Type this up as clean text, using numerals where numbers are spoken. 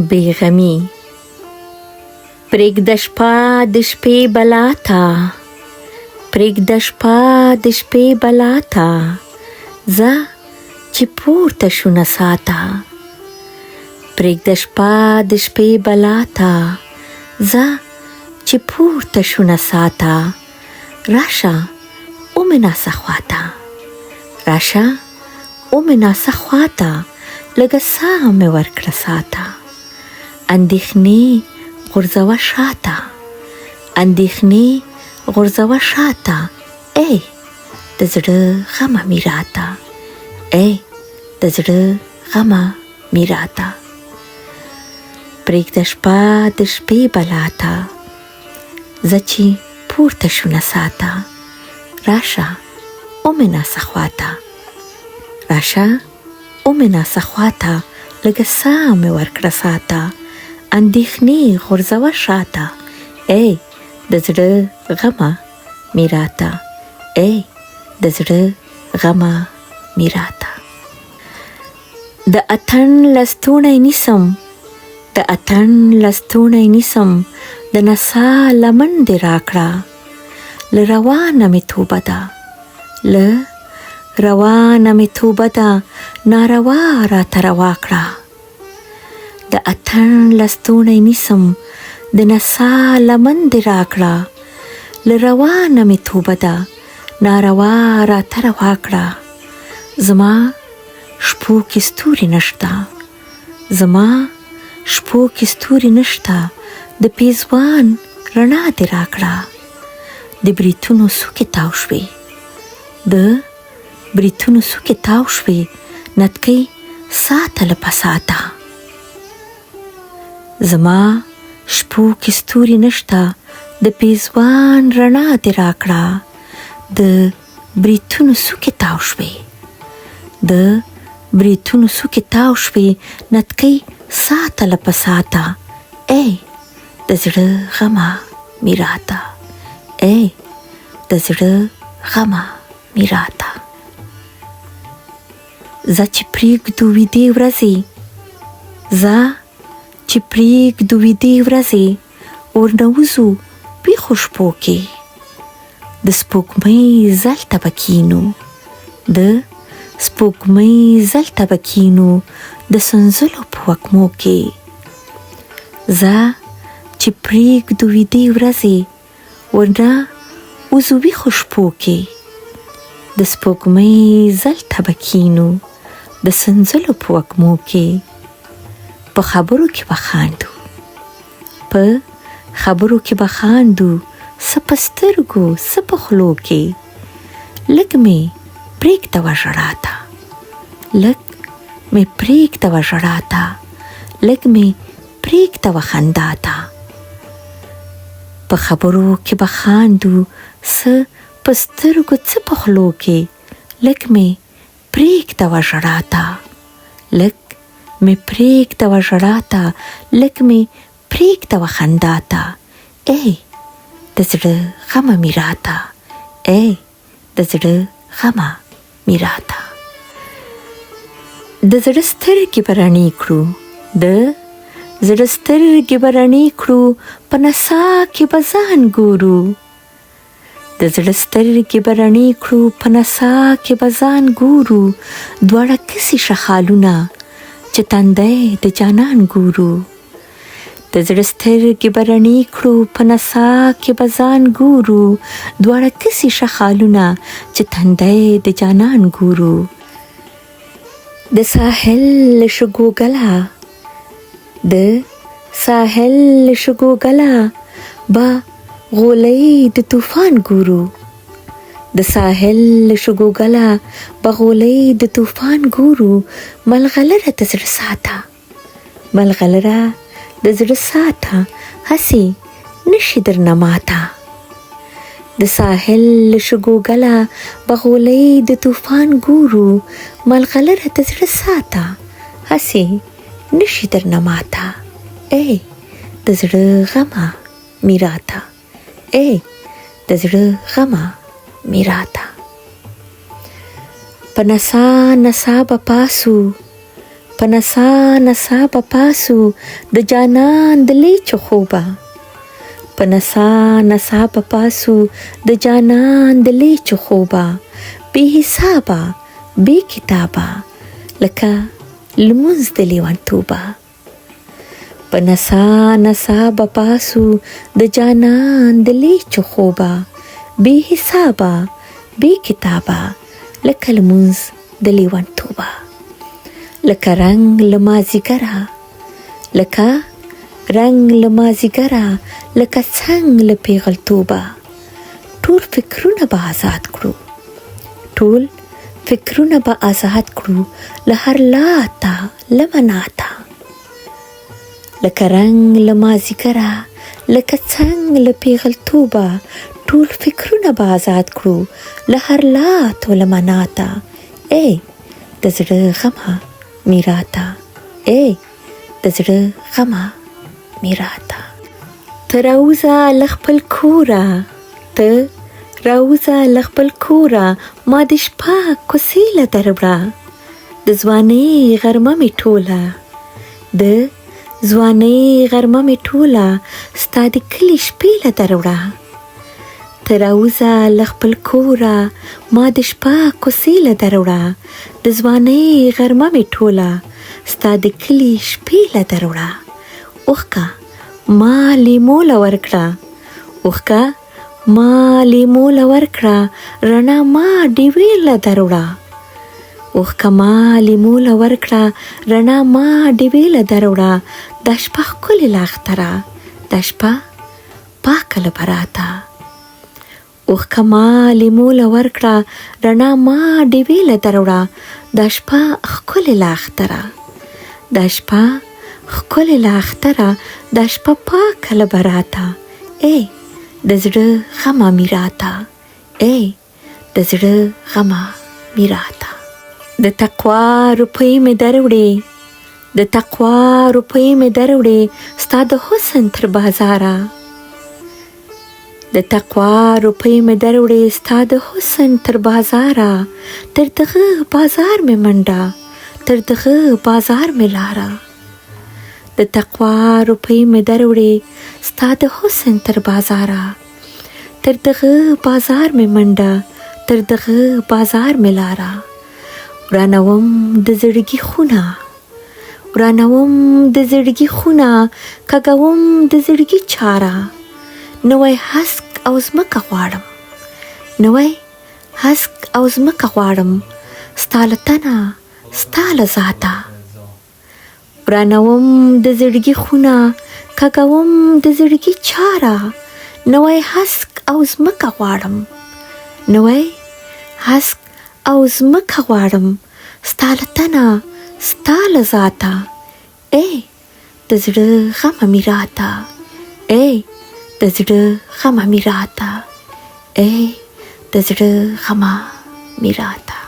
بېغمي. پرېږده شپه د شپې بلا ته، پرېږده شپه د شپې بلا ته، ځه چې پورته شو نڅا ته. پرېږده شپه د شپې بلا ته، ځه چې پورته شو نڅا ته. راشه ومې ناسه خواته، راشه ومې ناسه خواته، لږه ساه مې ورکړه ساته. اندېښنې غورځوه شاته، اندېښنې غورځوه شاته، ای د زړه غمه مې راته، ای د زړه غمه مې راته. پرېږده شپه د شپې بلا ته، ځه چې پورته شو نڅا ته. راشه ومې ناسه خواته، راشه ومې ناسه خواته، لږه ساه مې ورکړه ساته. اندېښنې غورځوه شاته، ای د زړه غمه مې راته، ای د زړه غمه مې راته. د اتڼ لستوڼی نیسم، د اتڼ لستوڼی نیسم، د نڅا لمن دې راکړه. له روانه مې توبه ده، له روانه مې توبه ده، ناروا راته روا کړه. د اتڼ لستوڼی نیسم، د نڅا لمن دې راکړه. له روانه مې توبه ده، ناروا راته روا کړه. زما شپو کې ستوري نشته، زما شپو کې ستوري نشته، د پیزوان رڼا دې راکړه. د بریتونو څوکې تاو شوې، د بریتونو څوکې تاو شوې، نتکۍ ساته له پساته. زما شپو کې ستوري نشته، د پیزوان رڼا دې راکړه. د بریتونو څوکې تاو شوې، د بریتونو څوکې تاو شوې، نتکۍ ساته له پساته. ای د زړه غمه مې راته، ای د زړه غمه مې راته. ځه چې پرېږدو ویدې ورځې، ځه چې پرېږدو ویدې ورځې، ورنوځو ویښو شپو کې. د سپوږمۍ ځل ته به کښېنو، د سپوږمۍ ځل ته به کښېنو، د سنځلو په وږمو کې. ځه چې پرېږدو ویدې ورځې، ورنوځو ویښو شپو کې. د سپوږمۍ ځل ته به کښېنو، د سنځلو په وږمو کې. په خبرو کې به خاندو، په خبرو کې به خاندو، څه په سترګو څه په خولو کې. لږ مې پرېږده ژړا ته، لږ مې پرېږده ژړا ته، لږ مې پرېږده خندا ته. په خبرو کې به خاندو، څه په سترګو څه په خولو کې. لږ مې پرېږده ژړا ته، لږ مې پرېږده ژړا ته، لږ مې پرېږده خندا ته. ای د زړه غمه مې راته، ای د زړه غمه مې راته. د زړه سترګې به رڼې کړو، د زړه سترګې به رڼې کړو، په نڅا کې به ځان ګورو. د زړه سترګې به رڼې کړو، په نڅا کې به ځان ګورو. دواړه کسي شخالونه چې تندی د جانان ګورو. د زړه سترګې به رڼې کړو، په نڅا کې به ځان ګورو. دواړه کسي شخالونه چې تندی د جانان ګورو. د ساحل له شګو ګله، د ساحل له شګو ګله، به غولۍ د طوفان ګورو. د ساحل له شګو ګله، به غولۍ د طوفان ګورو. ملغلره د زړه ساته، ملغلره د زړه ساته، هسې نشي درنه ماته. د ساحل له شګو ګله، به غولۍ د طوفان ګورو. ملغلره د زړه ساته، هسې نشي درنه ماته. ای د زړه غمه مې راته، ای د زړه غمه مې راته. په نڅا نڅا به پاسو، په نڅا نڅا به پاسو د جانان د لیچو خوبه په نڅا نڅا به پاسو د جانان د لیچو خوبه بې حسابه بې کتابه لکه لمونځ د لیونتوبه په نڅا نڅا به پاسو د جانان د لیچو خوبه بې حسابه بې کتابه لکه لمونځ د لیونتوبه لکه رنگ له مازیګره لکه رنگ له مازیګره لکه څنګ له پیغلتوبه ټول فکرونه به آزاد کړو ټول فکرونه به آزاد کړو له هر لاته له مناته لکه رنگ له مازیګره لکه څنګ له پیغلتوبه ټول فکرونه به آزاد کړو له هر لاته له مناته ای د زړه غمه میراته ای د زړه غمه میراته ته راوځه له خپل کوره ته راوځه له خپل کوره ما د شپه کوڅې له دروړه د ځوانۍ غرمه مې ټوله د ځوانۍ غرمه مې ټوله ستا د کلي شپې له دروړه ته راوځه له خپل کوره ما د شپه کوڅې له دروړه د ځوانۍ غرمه مې ټوله ستا د کلي شپې له دروړه اوښکه ما لیمو له ورکړه اوښکه ما لیمو له ورکړه رڼا ما ډیوې له دروړه اوښکه ما لیمو له ورکړه رڼا ما ډیوې له دروړه دا شپه ښکلې له اختره دا شپه پاکه له براته اوښکه ما لیمو له ورکړه رڼا ما ډیوې له دروړه دا شپه ښکلې له اختره دا شپه ښکلې له اختره دا شپه پاکه له براته ای د زړه غمه میراته ای د زړه غمه میراته د تقوا روپۍ مې دروړې د تقوا روپۍ مې دروړې ستا د حسن تر بازاره د تقوا روپۍ مې دروړې ستا د حسن تر بازاره تر دغه بازار مې منډه تر دغه بازار مې لاره د تقوا روپۍ مې دروړې ستا د حسن تر بازاره تر دغه بازار مې منډه تر دغه بازار مې لاره ورانوم د زړګي خونه ورانوم د زړګي خونه کږوم د زړګي چاره نوی هسک او ځمکه غواړم نوی هسک او ځمکه غواړم ستا له تنه ستا له ذاته ورانوم د زړګي خونه کږوم د زړګي چاره نوی هسک او ځمکه غواړم نوی هسک او ځمکه غواړم ستا له تنه ستا له ذاته ای د زړه غمه میراته ای د زړه غمه میراته ای د زړه غمه میراته